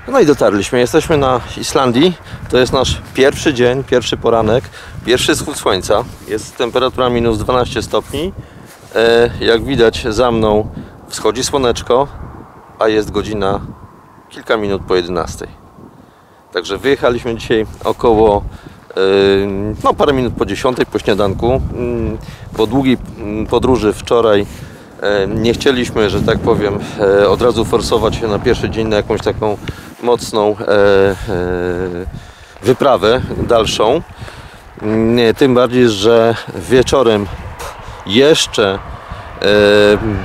No i dotarliśmy. Jesteśmy na Islandii. To jest nasz pierwszy dzień, pierwszy poranek, pierwszy wschód słońca. Jest temperatura minus 12 stopni. Jak widać, za mną wschodzi słoneczko, a jest godzina kilka minut po 11. Także wyjechaliśmy dzisiaj około parę minut po 10 po śniadanku. Po długiej podróży wczoraj nie chcieliśmy, że tak powiem, od razu forsować się na pierwszy dzień na jakąś taką mocną wyprawę dalszą. Tym bardziej, że wieczorem jeszcze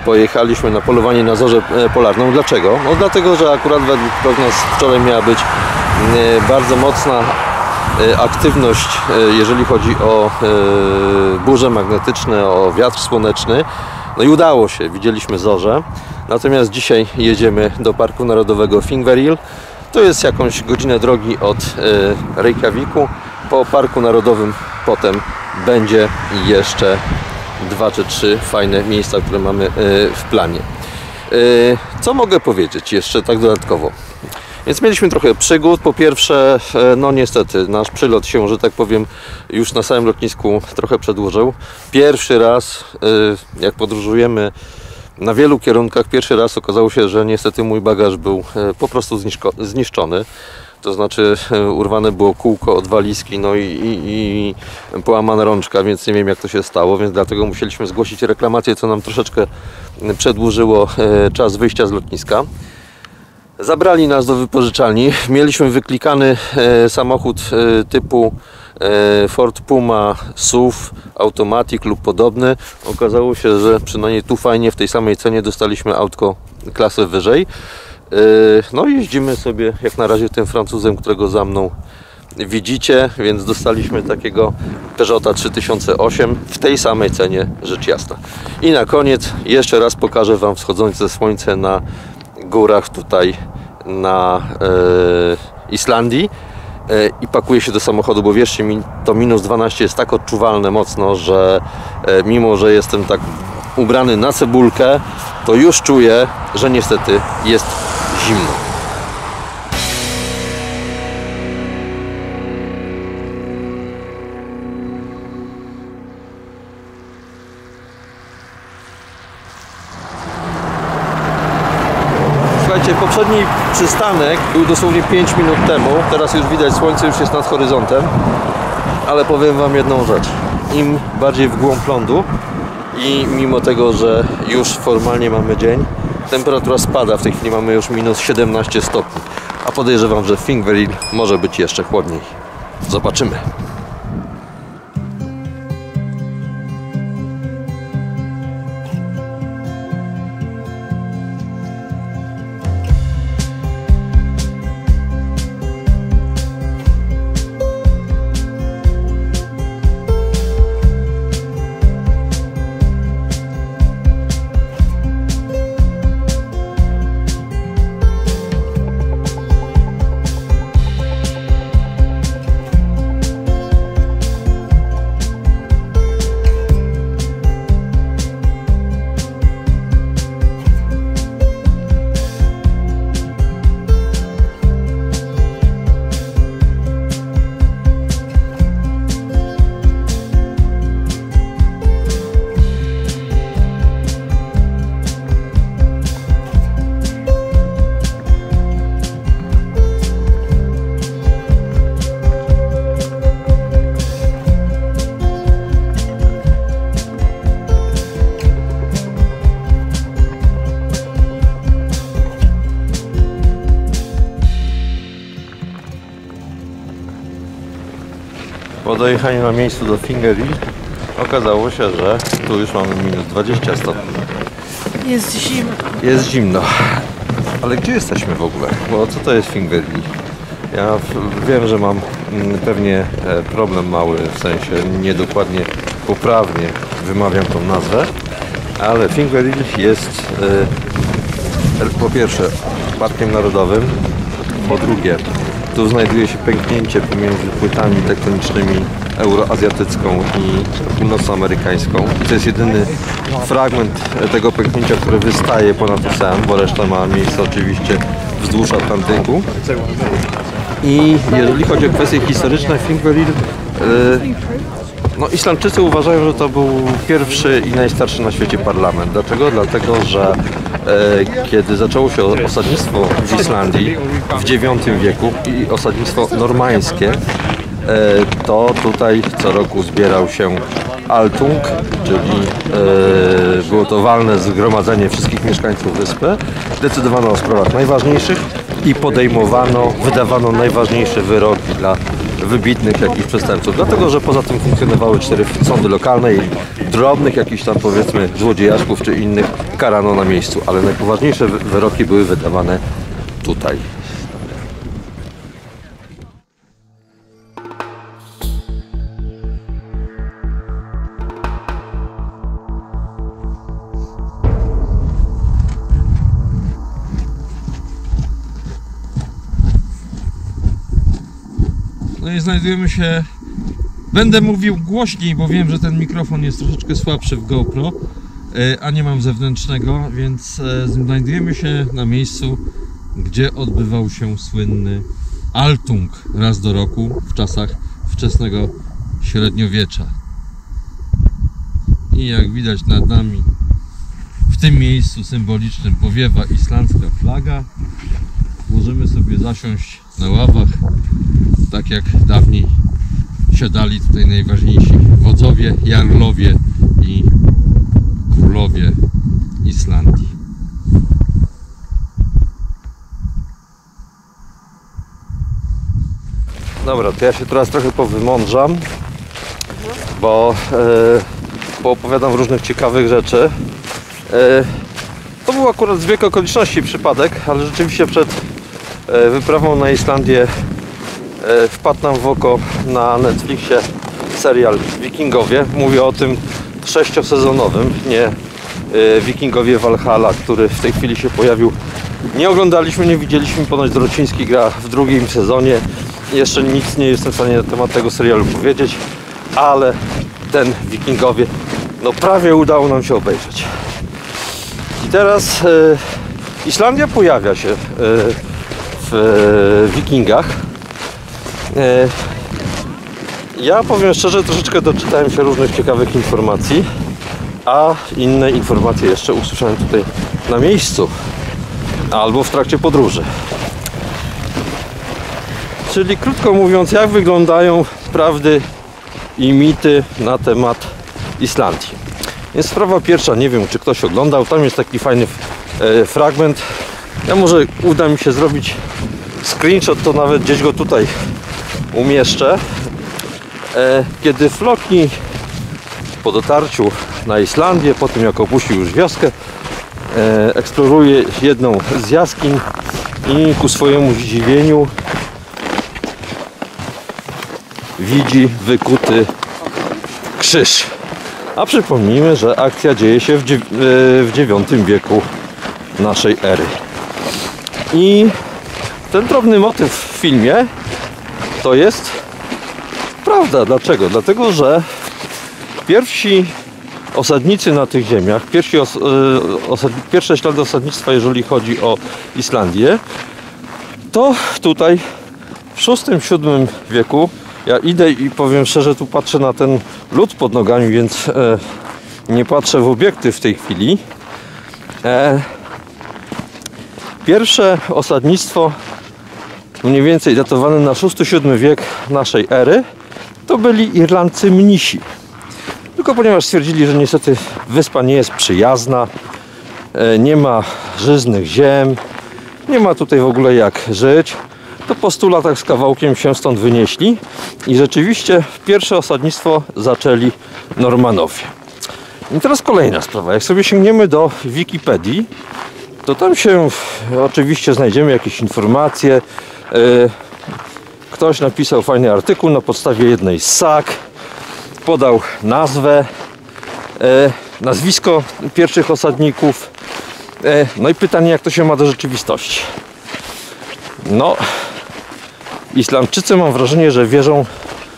pojechaliśmy na polowanie na zorzę polarną. Dlaczego? No dlatego, że akurat według prognoz wczoraj miała być bardzo mocna aktywność, jeżeli chodzi o burze magnetyczne, o wiatr słoneczny. No i udało się, widzieliśmy zorze. Natomiast dzisiaj jedziemy do Parku Narodowego Thingvellir. To jest jakąś godzinę drogi od Reykjaviku. Po Parku Narodowym potem będzie jeszcze 2 czy 3 fajne miejsca, które mamy w planie. Co mogę powiedzieć jeszcze tak dodatkowo? Więc mieliśmy trochę przygód. Po pierwsze, no niestety, nasz przylot się, że tak powiem, już na samym lotnisku trochę przedłużył. Pierwszy raz, jak podróżujemy na wielu kierunkach, pierwszy raz okazało się, że niestety mój bagaż był po prostu zniszczony. To znaczy urwane było kółko od walizki, no i połamana rączka, więc nie wiem, jak to się stało, więc dlatego musieliśmy zgłosić reklamację, co nam troszeczkę przedłużyło czas wyjścia z lotniska. Zabrali nas do wypożyczalni. Mieliśmy wyklikany samochód typu Ford Puma SUV, Automatic lub podobny. Okazało się, że przynajmniej tu fajnie w tej samej cenie dostaliśmy autko klasę wyżej. No i jeździmy sobie jak na razie tym Francuzem, którego za mną widzicie, więc dostaliśmy takiego Peugeota 3008 w tej samej cenie, rzecz jasna. I na koniec jeszcze raz pokażę Wam wschodzące słońce na górach tutaj na Islandii i pakuję się do samochodu, bo wierzcie mi, to minus 12 jest tak odczuwalne mocno, że mimo, że jestem tak ubrany na cebulkę, to już czuję, że niestety jest zimno. Słuchajcie, poprzedni przystanek był dosłownie 5 minut temu. Teraz już widać, słońce już jest nad horyzontem. Ale powiem Wam jedną rzecz. Im bardziej w głąb lądu i mimo tego, że już formalnie mamy dzień, temperatura spada. W tej chwili mamy już minus 17 stopni. A podejrzewam, że w Thingvellir może być jeszcze chłodniej. Zobaczymy. Po dojechaniu na miejscu do Thingvellir okazało się, że tu już mamy minus 20 stopni. Jest zimno. Jest zimno. Ale gdzie jesteśmy w ogóle? Bo co to jest Thingvellir? Ja wiem, że mam pewnie problem mały, w sensie niedokładnie, poprawnie wymawiam tą nazwę, ale Thingvellir jest po pierwsze parkiem narodowym, po drugie tu znajduje się pęknięcie pomiędzy płytami tektonicznymi euroazjatycką i północnoamerykańską. I to jest jedyny fragment tego pęknięcia, który wystaje ponad ocean, bo reszta ma miejsce oczywiście wzdłuż Atlantyku. I jeżeli chodzi o kwestie historyczne, Thingvellir, no Islandczycy uważają, że to był pierwszy i najstarszy na świecie parlament. Dlaczego? Dlatego, że kiedy zaczęło się osadnictwo w Islandii w IX wieku i osadnictwo normańskie, to tutaj co roku zbierał się Altung, czyli było to walne zgromadzenie wszystkich mieszkańców wyspy. Decydowano o sprawach najważniejszych i wydawano najważniejsze wyroki dla wybitnych jakichś przestępców. Dlatego, że poza tym funkcjonowały 4 sądy lokalne i drobnych jakichś tam, powiedzmy, złodziejaszków czy innych karano na miejscu, ale najpoważniejsze wyroki były wydawane tutaj. No i znajdujemy się... Będę mówił głośniej, bo wiem, że ten mikrofon jest troszeczkę słabszy w GoPro, a nie mam zewnętrznego, więc znajdujemy się na miejscu, gdzie odbywał się słynny Altung raz do roku w czasach wczesnego średniowiecza. I jak widać nad nami, w tym miejscu symbolicznym powiewa islandzka flaga. Możemy sobie zasiąść na ławach, tak jak dawniej siadali tutaj najważniejsi wodzowie, jarlowie i królowie Islandii. Dobra, to ja się teraz trochę powymądrzam, bo poopowiadam różnych ciekawych rzeczy. To był akurat zbieg okoliczności, przypadek, ale rzeczywiście przed wyprawą na Islandię wpadł nam w oko na Netflixie serial Wikingowie. Mówię o tym 6-sezonowym, nie Wikingowie Valhalla, który w tej chwili się pojawił. Nie oglądaliśmy, nie widzieliśmy, ponoć Dorociński gra w drugim sezonie. Jeszcze nic nie jestem w stanie na temat tego serialu powiedzieć, ale ten Wikingowie, no prawie udało nam się obejrzeć. I teraz Islandia pojawia się w Wikingach. Ja powiem szczerze, troszeczkę doczytałem się różnych ciekawych informacji, a inne informacje jeszcze usłyszałem tutaj na miejscu albo w trakcie podróży. Czyli krótko mówiąc, jak wyglądają prawdy i mity na temat Islandii. Więc sprawa pierwsza, nie wiem czy ktoś oglądał, tam jest taki fajny fragment. Ja może uda mi się zrobić screenshot, to nawet gdzieś go tutaj umieszczę. Kiedy Floki po dotarciu na Islandię, po tym jak opuścił już wioskę, eksploruje jedną z jaskiń i ku swojemu zdziwieniu widzi wykuty krzyż. A przypomnijmy, że akcja dzieje się w IX wieku naszej ery. I ten drobny motyw w filmie to jest prawda. Dlaczego? Dlatego, że pierwsi osadnicy na tych ziemiach, pierwsze ślady osadnictwa, jeżeli chodzi o Islandię, to tutaj w VI-VII wieku. Ja idę i powiem szczerze, tu patrzę na ten lód pod nogami, więc nie patrzę w obiektyw w tej chwili. Pierwsze osadnictwo, mniej więcej datowane na VI-VII wiek naszej ery, to byli Irlandcy mnisi. Tylko ponieważ stwierdzili, że niestety wyspa nie jest przyjazna, nie ma żyznych ziem, nie ma tutaj w ogóle jak żyć, to po 100 latach z kawałkiem się stąd wynieśli i rzeczywiście pierwsze osadnictwo zaczęli Normanowie. I teraz kolejna sprawa. Jak sobie sięgniemy do Wikipedii, to tam się oczywiście znajdziemy jakieś informacje. Ktoś napisał fajny artykuł na podstawie jednej z sag, podał nazwę, nazwisko pierwszych osadników. No i pytanie, jak to się ma do rzeczywistości. No, Islandczycy, mam wrażenie, że wierzą,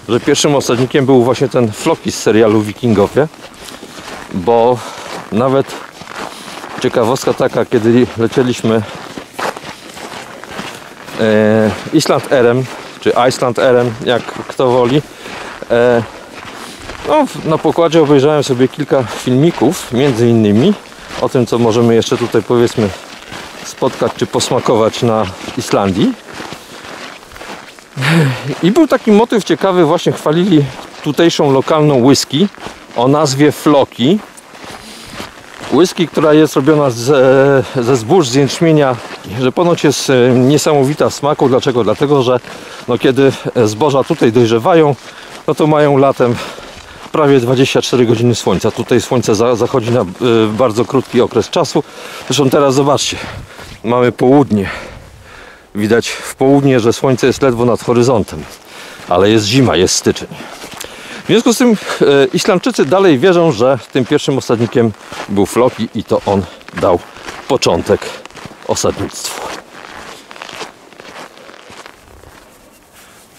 że pierwszym osadnikiem był właśnie ten Floki z serialu Wikingowie, bo nawet ciekawostka taka, kiedy lecieliśmy Island Airem, czy Iceland Airem, jak kto woli. No, na pokładzie obejrzałem sobie kilka filmików, między innymi o tym, co możemy jeszcze tutaj, powiedzmy, spotkać czy posmakować na Islandii. I był taki motyw ciekawy, właśnie chwalili tutejszą lokalną whisky o nazwie Floki. Whisky, która jest robiona ze zbóż, z jęczmienia, że ponoć jest niesamowita w smaku. Dlaczego? Dlatego, że no, kiedy zboża tutaj dojrzewają, no to mają latem prawie 24 godziny słońca. Tutaj słońce zachodzi na bardzo krótki okres czasu. Zresztą teraz zobaczcie, mamy południe. Widać w południe, że słońce jest ledwo nad horyzontem, ale jest zima, jest styczeń. W związku z tym Islandczycy dalej wierzą, że tym pierwszym osadnikiem był Floki i to on dał początek osadnictwu.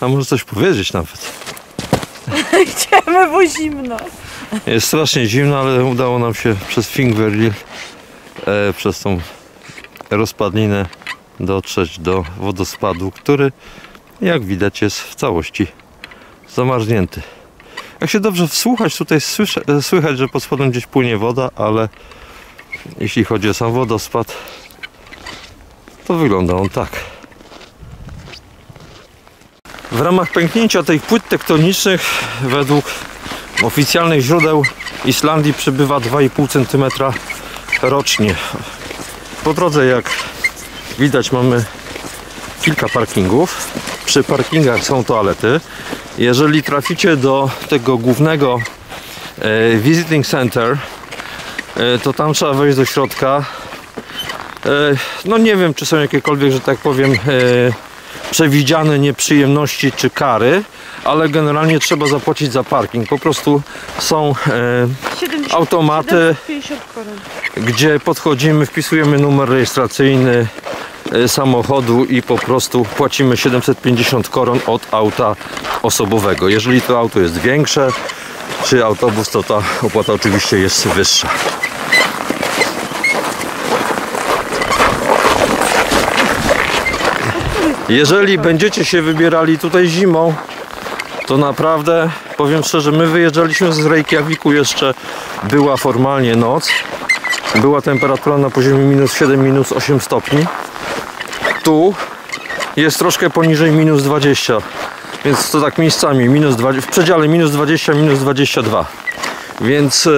A może coś powiedzieć nawet? Idziemy, bo zimno. Jest strasznie zimno, ale udało nam się przez Thingvellir, przez tą rozpadlinę dotrzeć do wodospadu, który, jak widać, jest w całości zamarznięty. Jak się dobrze wsłuchać, tutaj słychać, że pod spodem gdzieś płynie woda, ale jeśli chodzi o sam wodospad, to wygląda on tak. W ramach pęknięcia tych płyt tektonicznych według oficjalnych źródeł Islandii przybywa 2,5 cm rocznie. Po drodze, jak widać, mamy kilka parkingów. Przy parkingach są toalety. Jeżeli traficie do tego głównego visiting center, to tam trzeba wejść do środka. No nie wiem, czy są jakiekolwiek, że tak powiem, przewidziane nieprzyjemności czy kary, ale generalnie trzeba zapłacić za parking. Po prostu są automaty, 50 koron. gdzie podchodzimy, wpisujemy numer rejestracyjny samochodu i po prostu płacimy 750 koron od auta osobowego. Jeżeli to auto jest większe, czy autobus, to ta opłata oczywiście jest wyższa. Jeżeli będziecie się wybierali tutaj zimą, to naprawdę, powiem szczerze, my wyjeżdżaliśmy z Reykjaviku, jeszcze była formalnie noc. Była temperatura na poziomie -7, -8 stopni. Tu jest troszkę poniżej -20, więc to tak miejscami w przedziale -20, -22. Więc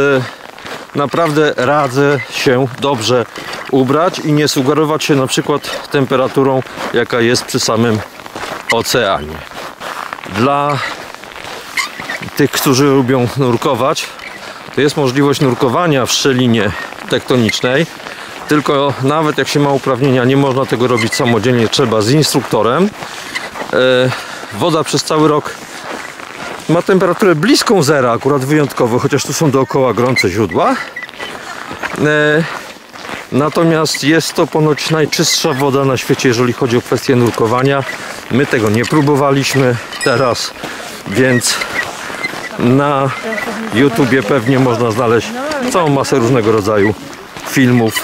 naprawdę radzę się dobrze ubrać i nie sugerować się na przykład temperaturą, jaka jest przy samym oceanie. Dla tych, którzy lubią nurkować, to jest możliwość nurkowania w szczelinie tektonicznej, tylko nawet jak się ma uprawnienia, nie można tego robić samodzielnie, trzeba z instruktorem. Woda przez cały rok ma temperaturę bliską zera, akurat wyjątkowo, chociaż tu są dookoła gorące źródła. Natomiast jest to ponoć najczystsza woda na świecie, jeżeli chodzi o kwestię nurkowania. My tego nie próbowaliśmy teraz, więc na YouTubie pewnie można znaleźć całą masę różnego rodzaju filmów,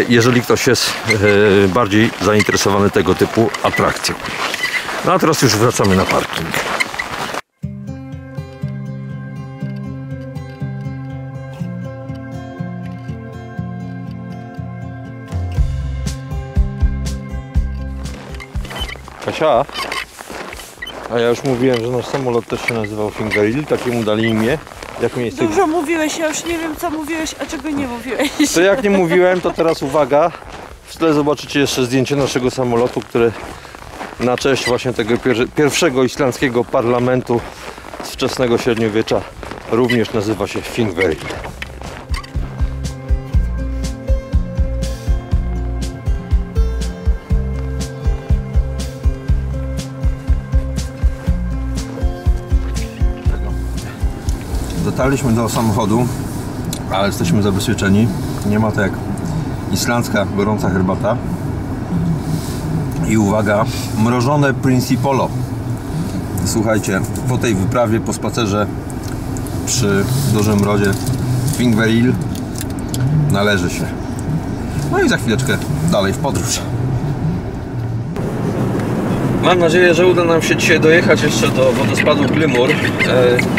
jeżeli ktoś jest bardziej zainteresowany tego typu atrakcją. No a teraz już wracamy na parking. Kasia, a ja już mówiłem, że nasz samolot też się nazywał Thingvellir, takiemu dali imię. Jak miejsce... Dużo mówiłeś, ja już nie wiem, co mówiłeś, a czego nie mówiłeś. To jak nie mówiłem, to teraz uwaga. W tle zobaczycie jeszcze zdjęcie naszego samolotu, który na cześć właśnie tego pierwszego islandzkiego parlamentu z wczesnego średniowiecza również nazywa się Thingvellir. Dotarliśmy do samochodu, ale jesteśmy zabezpieczeni. Nie ma to jak islandzka gorąca herbata. I uwaga, mrożone Principolo. Słuchajcie, po tej wyprawie, po spacerze przy dużym mrozie Thingvellir należy się. No i za chwileczkę dalej w podróż. Mam nadzieję, że uda nam się dzisiaj dojechać jeszcze do wodospadu Glymur.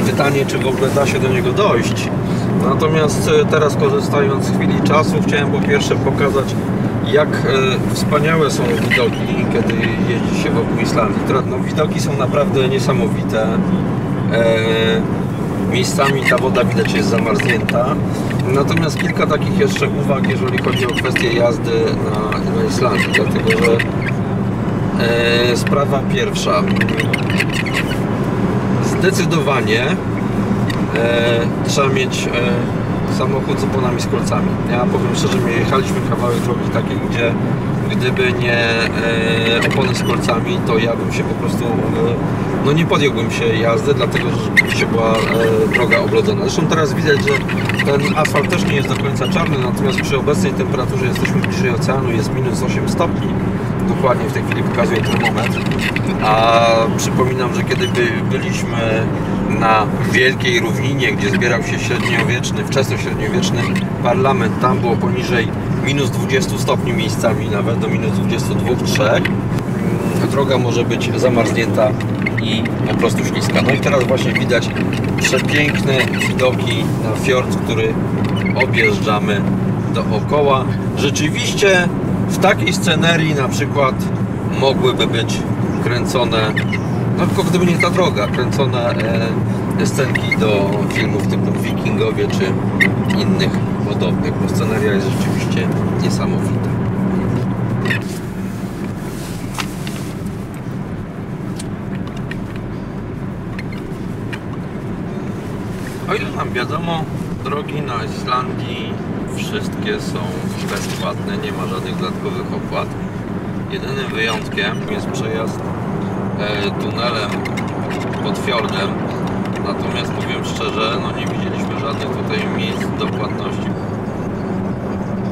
Pytanie, czy w ogóle da się do niego dojść. Natomiast teraz, korzystając z chwili czasu, chciałem po pierwsze pokazać, jak wspaniałe są widoki, kiedy jeździ się wokół Islandii. No, widoki są naprawdę niesamowite. Miejscami ta woda widać jest zamarznięta. Natomiast kilka takich jeszcze uwag, jeżeli chodzi o kwestię jazdy na Islandii, dlatego że sprawa pierwsza. Zdecydowanie trzeba mieć samochód z oponami z kolcami. Ja powiem szczerze, my jechaliśmy kawałek drogi takiej, gdzie gdyby nie opony z kolcami, to ja bym się po prostu no nie podjąłbym się jazdy, dlatego że rzeczywiście była droga oblodzona. Zresztą teraz widać, że ten asfalt też nie jest do końca czarny, natomiast przy obecnej temperaturze jesteśmy bliżej oceanu, jest minus 8 stopni. Dokładnie w tej chwili pokazuje termometr. A przypominam, że kiedy byliśmy na Wielkiej Równinie, gdzie zbierał się średniowieczny, wczesnośredniowieczny parlament, tam było poniżej minus 20 stopni miejscami, nawet do minus 22-3. Droga może być zamarznięta i po prostu śliska. No i teraz właśnie widać przepiękne widoki na fiord, który objeżdżamy dookoła. Rzeczywiście w takiej scenerii na przykład mogłyby być kręcone, no tylko gdyby nie ta droga, kręcone scenki do filmów typu Wikingowie czy innych podobnych, bo sceneria jest rzeczywiście niesamowita. O ile nam wiadomo, drogi na Islandii wszystkie są bezpłatne, nie ma żadnych dodatkowych opłat. Jedynym wyjątkiem jest przejazd tunelem pod fiordem. Natomiast powiem szczerze, no nie widzieliśmy żadnych tutaj miejsc do płatności.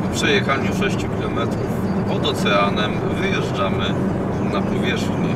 Po przejechaniu 6 km pod oceanem wyjeżdżamy na powierzchnię.